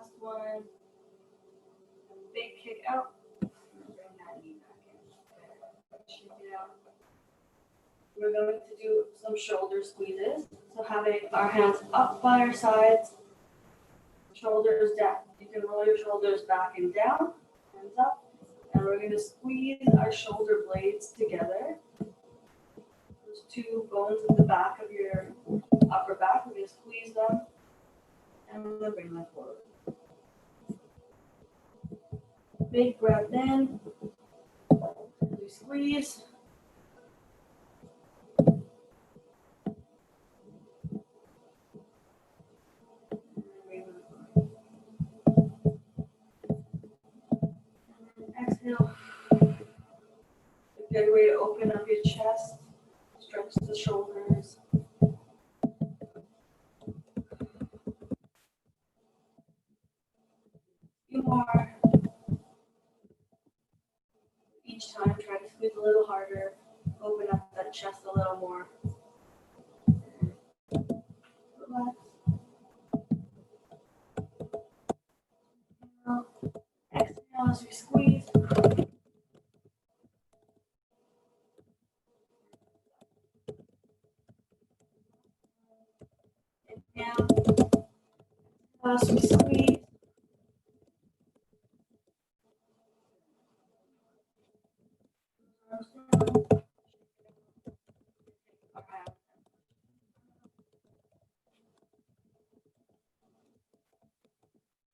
Last one. Big kick out. Bring that knee back in. Shake it out. We're going to do some shoulder squeezes. So having our hands up by our sides, shoulders down. You can roll your shoulders back and down, hands up. And we're going to squeeze our shoulder blades together. Those two bones at the back of your upper back, we're going to squeeze them. And we're going to bring them forward. Big breath in. We squeeze. Exhale. A good way to open up your chest. Stretch the shoulders. Few more. Each time, try to squeeze a little harder. Open up that chest a little more. Relax. Exhale as we squeeze. Inhale. As we squeeze.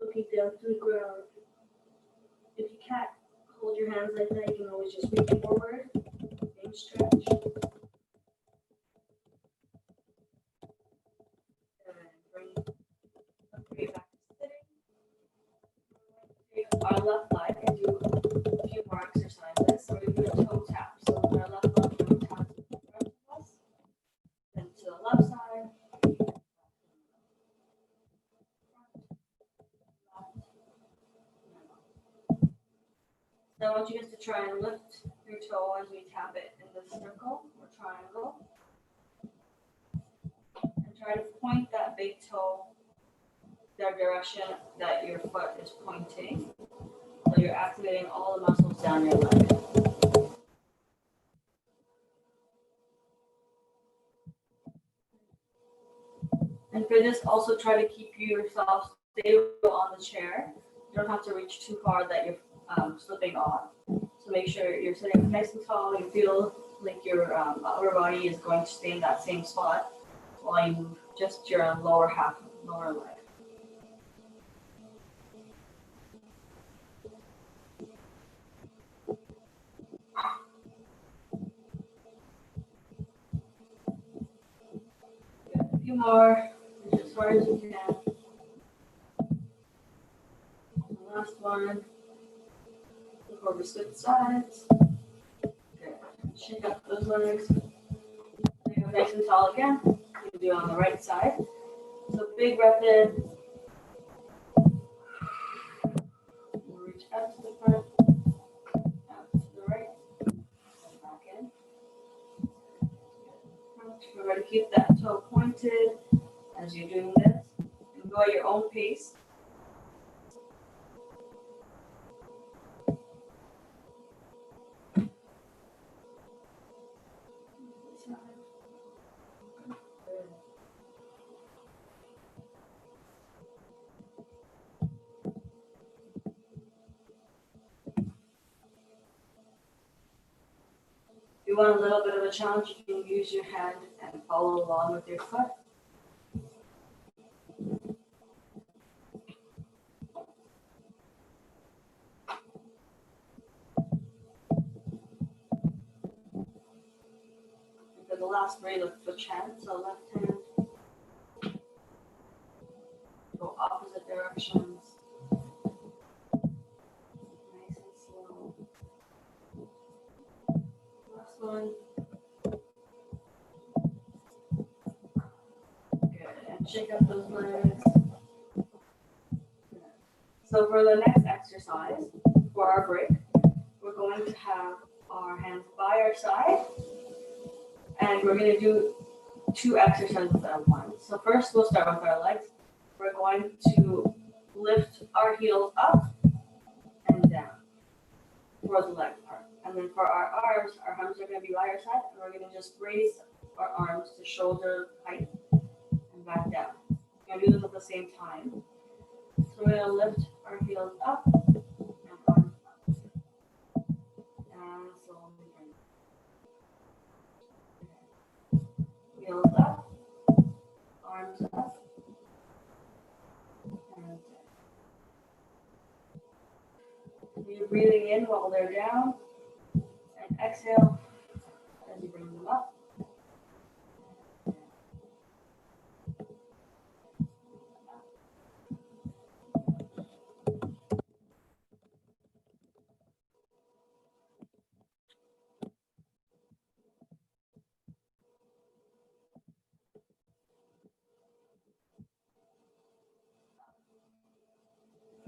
Looking down to the ground. If you can't hold your hands like that, you can always just reach forward and stretch. And bring weight back to sitting. Take our left leg and do a few more exercises. So we're going to do a toe tap. So with our left leg, we're going to tap to the front of us, then to the left side. So I want you guys to try and lift your toe as we tap it in the circle or triangle. And try to point that big toe the direction that your foot is pointing. So you're activating all the muscles down your leg. And for this, also try to keep yourself stable on the chair. You don't have to reach too far that you're slipping off. So make sure you're sitting nice and tall. You feel like your upper body is going to stay in that same spot while you move just your lower half, lower leg. Good. A few more, as far as you can. The last one. Look over switch sides. Good. Shake up those legs. Go nice and tall again. You can do it on the right side. So big breath in. We'll reach out to the front, out to the right, and back in. Remember to keep that toe pointed as you're doing this. And go at your own pace. If you want a little bit of a challenge, you can use your hand and follow along with your foot. And for the last braid of the hand, so left hand, go opposite directions. Nice and slow. Last one. Good. And shake up those legs. Good. So for the next exercise, for our break, we're going to have our hands by our side. And we're going to do 2 exercises at once. So first, we'll start with our legs. We're going to lift our heels up and down for the leg part. And then for our arms are going to be by our side, and we're going to just raise our arms to shoulder height and back down. We're going to do this at the same time. So we're going to lift our heels up and arms up. And slowly bring heels up, arms up, and down. You're breathing in while they're down, and exhale as you bring them up.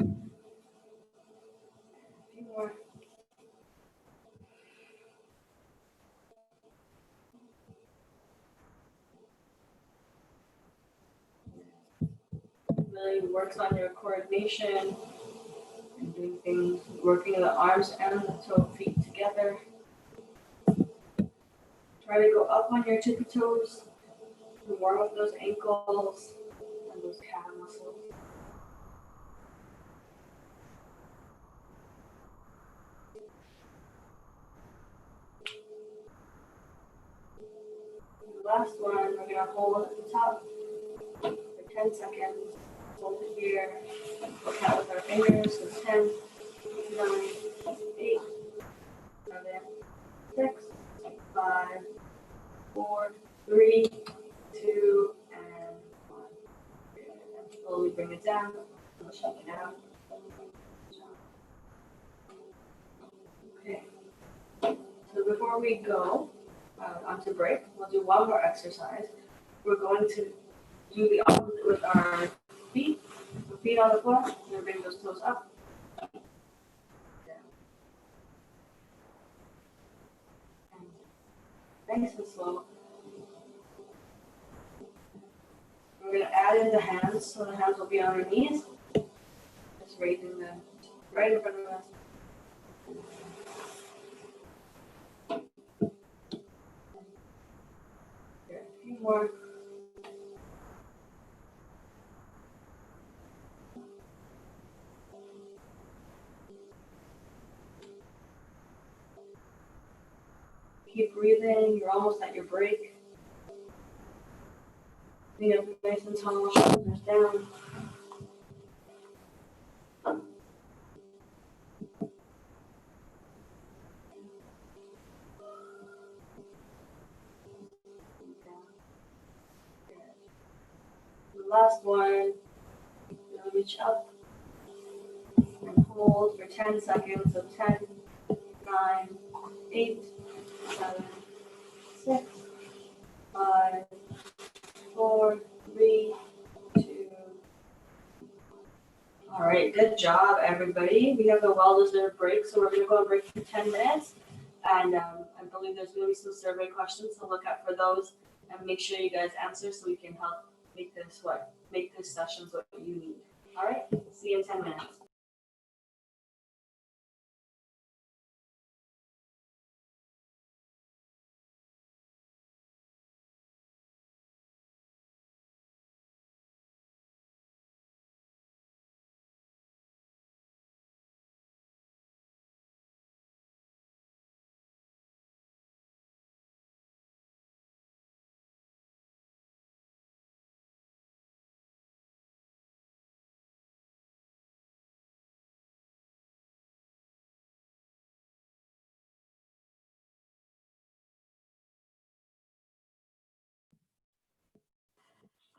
A few more. Really works on your coordination and doing things, working the arms and the feet together. Try to go up on your tippy toes to warm up those ankles and those calf muscles. The last one, we're going to hold at the top for 10 seconds. Hold it here. We'll count with our fingers. So 10, 9, 8, 7, 6, 5, 4, 3, 2, and 1. And slowly bring it down. We'll shut it down. Okay. So before we go onto break, we'll do one more exercise. We're going to do the opposite with our feet. The feet on the floor. We're going to bring those toes up. And nice and slow. We're going to add in the hands, so the hands will be on our knees. Just raising them right in front of us. Here, a few more. Keep breathing. You're almost at your break. Bring up nice and tall, shoulders down. The last one, reach up and hold for 10 seconds. So 10, 9, 8, 7, 6, 5, 4, 3, 2. All right, good job, everybody. We have a well-deserved break, so we're going to go on break for 10 minutes. And I believe there's going to be some survey questions, so look out for those and make sure you guys answer so we can help make this sessions what you need. All right, see you in 10 minutes.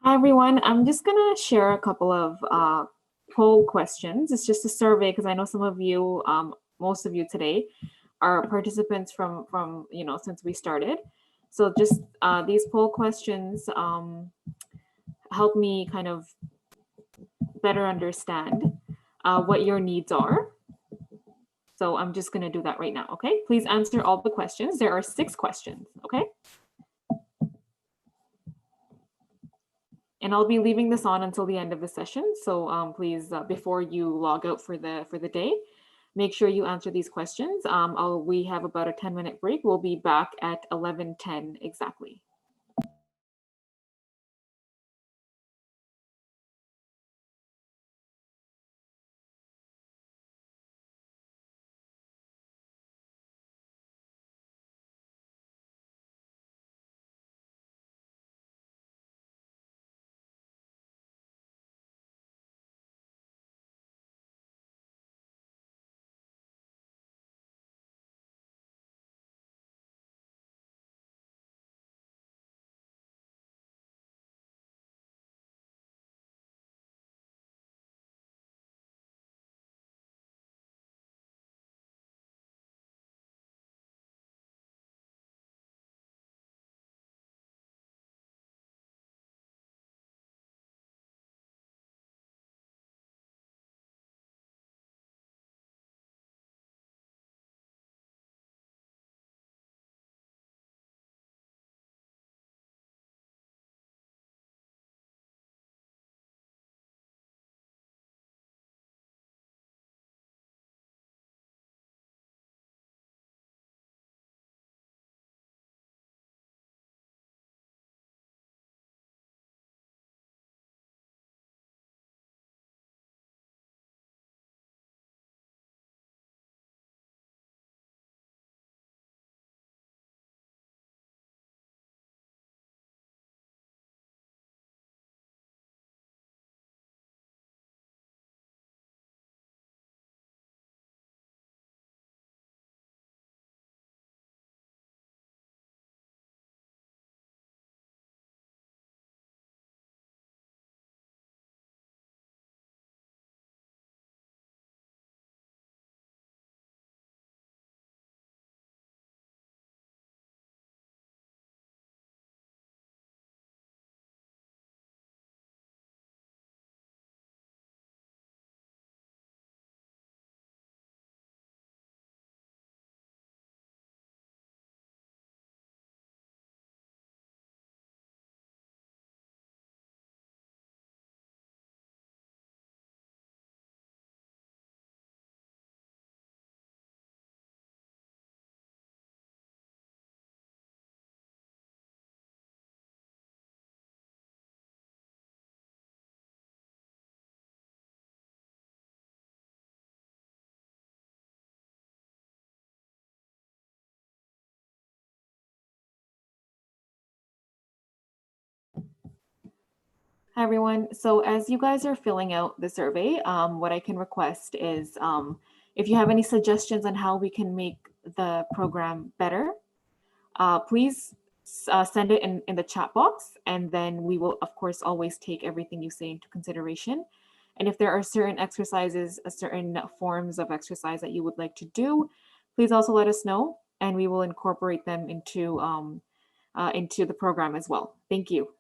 Hi, everyone. I'm just going to share a couple of poll questions. It's just a survey because I know some of you, most of you today, are participants from since we started. So just these poll questions help me kind of better understand what your needs are. So I'm just going to do that right now. Okay, please answer all the questions. There are 6 questions. Okay. And I'll be leaving this on until the end of the session. So please, before you log out for the day, make sure you answer these questions. We have about a 10-minute break. We'll be back at 11:10 exactly. Hi, everyone. So as you guys are filling out the survey, what I can request is if you have any suggestions on how we can make the program better, please send it in the chat box, and then we will, of course, always take everything you say into consideration. And if there are certain exercises, certain forms of exercise that you would like to do, please also let us know, and we will incorporate them into the program as well. Thank you.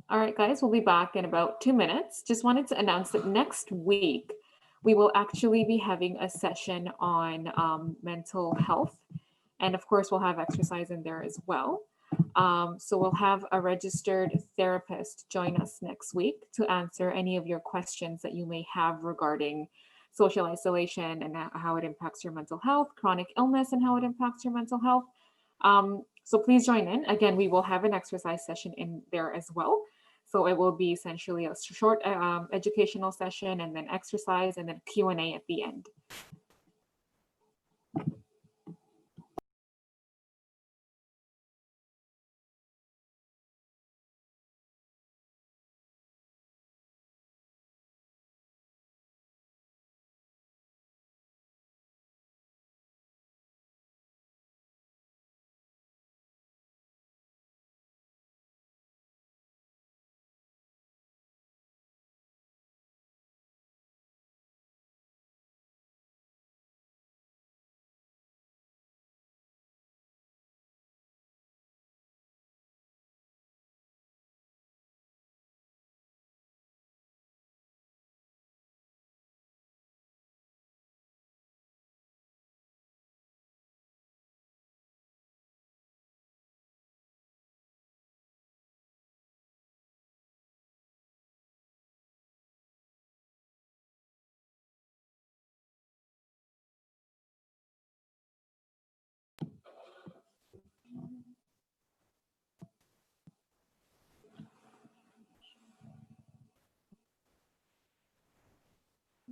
All right, guys, we'll be back in about 2 minutes. Just wanted to announce that next week we will actually be having a session on mental health. And of course, we'll have exercise in there as well. So we'll have a registered therapist join us next week to answer any of your questions that you may have regarding social isolation and how it impacts your mental health, chronic illness and how it impacts your mental health. So please join in. Again, we will have an exercise session in there as well. So it will be essentially a short educational session and then exercise and then Q&A at the end.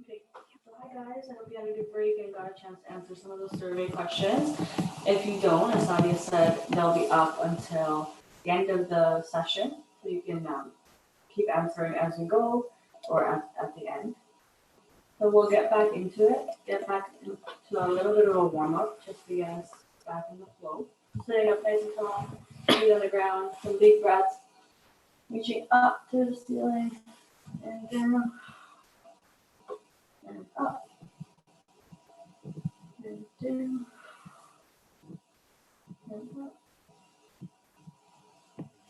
Okay, so hi guys, I hope you had a good break and got a chance to answer some of those survey questions. If you don't, as Nadia said, they'll be up until the end of the session, so you can keep answering as we go or at the end. So we'll get back into it, get back into a little bit of a warm up just to get us back in the flow. Sitting up nice and tall, feet on the ground, some big breaths, reaching up to the ceiling and down. And up, and down, and up.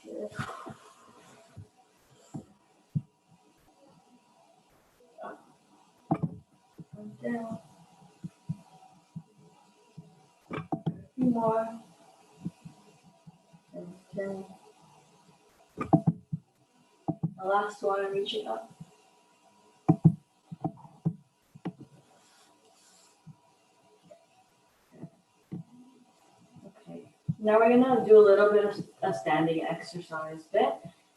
Good. Up and down. A few more. And down. The last one, reaching up. Okay. Now we're gonna do a little bit of a standing exercise bit.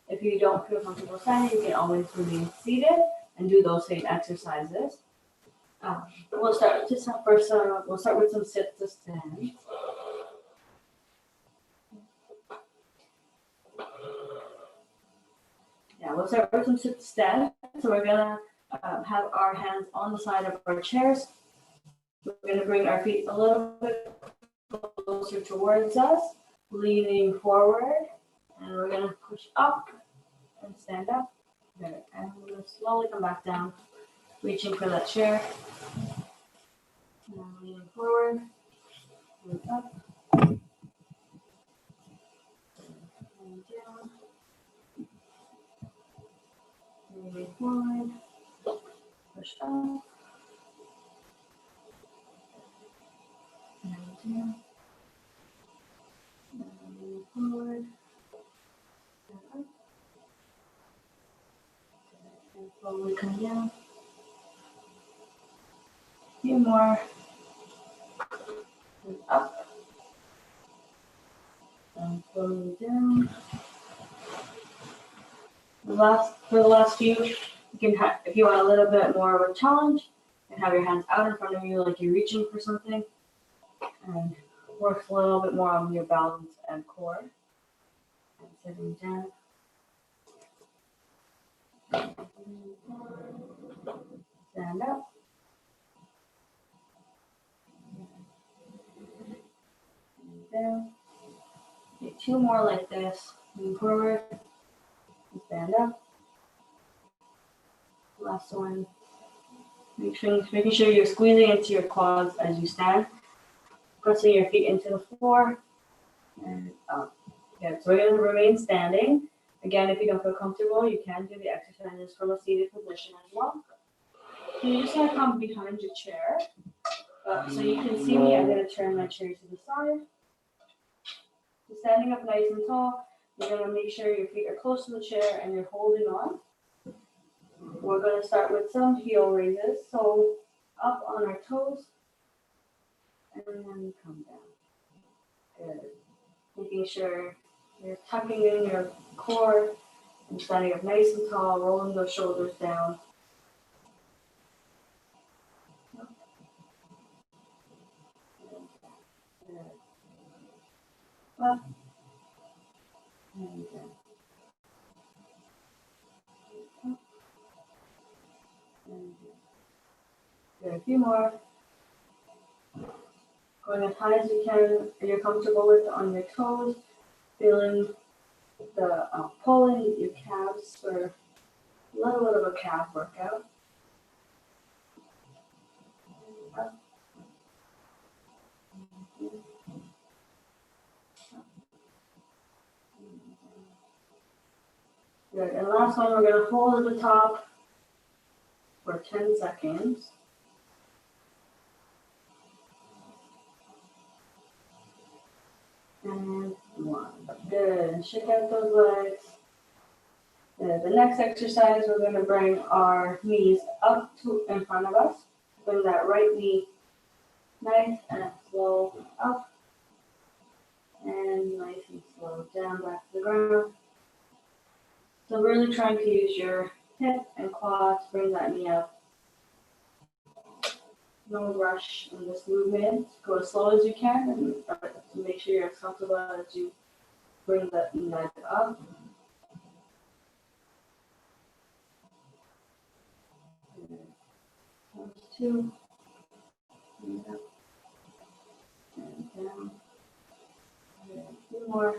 If you don't feel comfortable standing, you can always remain seated and do those same exercises. We'll start with some sit to stand. Yeah, we'll start with some sit to stand. So we're gonna have our hands on the side of our chairs. We're gonna bring our feet a little bit closer towards us, leaning forward, and we're gonna push up and stand up. Good. And we're gonna slowly come back down, reaching for that chair. And leaning forward, move up, and down. Moving forward, push up, and down. And moving forward, and up. And slowly come down. A few more. And up. And slowly down. For the last few, you can have, if you want a little bit more of a challenge, you can have your hands out in front of you like you're reaching for something, and work a little bit more on your balance and core. And sitting down. Stand up. And down. Okay, 2 more like this. Move forward. And stand up. Last one. Making sure you're squeezing into your quads as you stand. Pressing your feet into the floor. And up. Okay, so we're going to remain standing. Again, if you don't feel comfortable, you can do the exercises from a seated position as well. So you're just gonna come behind your chair. So you can see me, I'm gonna turn my chair to the side. So standing up nice and tall, you're gonna make sure your feet are close to the chair and you're holding on. We're gonna start with some heel raises, so up on our toes, and then come down. Good. Making sure you're tucking in your core and standing up nice and tall, rolling those shoulders down. Good. Up and down. Up and down. Good. A few more. Going as high as you can, you're comfortable with on your toes, feeling the pulling your calves for a little bit of a calf workout. Up. Good. And last one, we're going to hold at the top for 10 seconds. And 1. Good. And shake out those legs. Good. The next exercise, we're going to bring our knees up to in front of us. Bring that right knee nice and slow up. And nice and slow down back to the ground. So really trying to use your hip and quads, bring that knee up. No rush in this movement. Go as slow as you can and make sure you're as comfortable as you bring that leg up. Comes 2. And up. And down. And 2 more.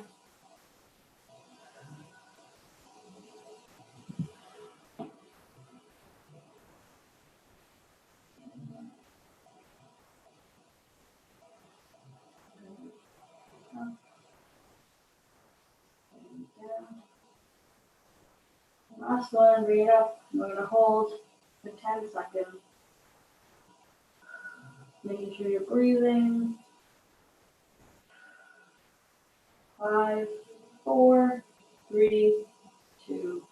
Last one, bring it up. We're going to hold for 10 seconds. Making sure you're breathing. 5, 4, 3, 2,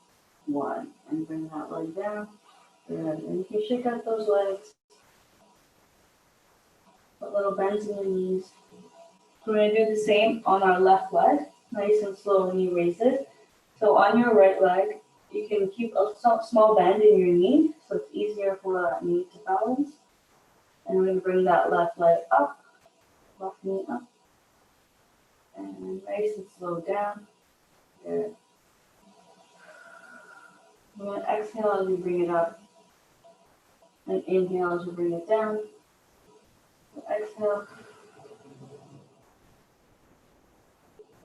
1. And bring that leg down. Good. And you can shake out those legs. Put little bends in your knees. We're going to do the same on our left leg. Nice and slow knee raises. So on your right leg, you can keep a small bend in your knee, so it's easier for that knee to balance. And we're going to bring that left leg up, left knee up, and nice and slow down. Good. We're going to exhale as you bring it up, and inhale as you bring it down. So exhale,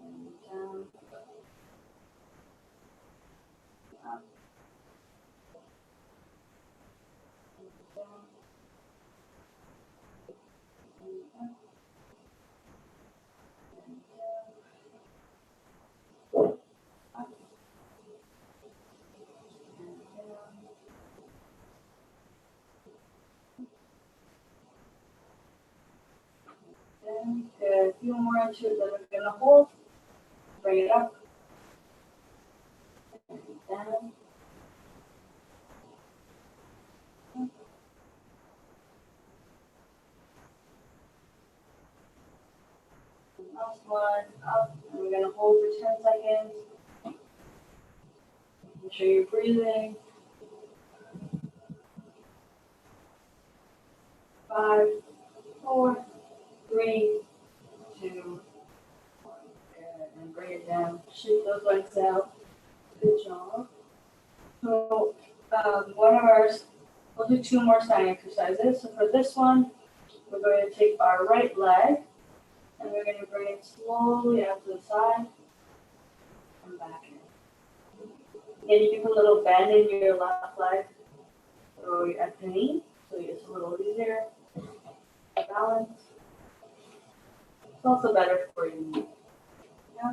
and down, up, and down. Good. A few more into it that we're going to hold. Bring it up. And down. Last one, up. And we're going to hold for 10 seconds. Make sure you're breathing. 5, 4, 3, 2, 1. Good. And bring it down. Shake those legs out. Good job. So we'll do 2 more standing exercises. So for this one, we're going to take our right leg and we're going to bring it slowly out to the side and back in. Again, you can put a little bend in your left leg or at the knee, so it's a little easier to balance. It's also better for your knee. Yeah.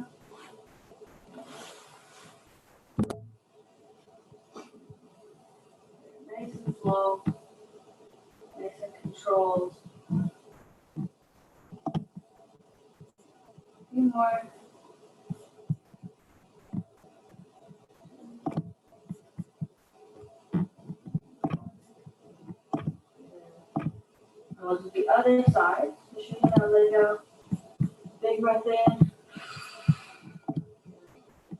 go to the other side. So she's gonna lay down big breath in.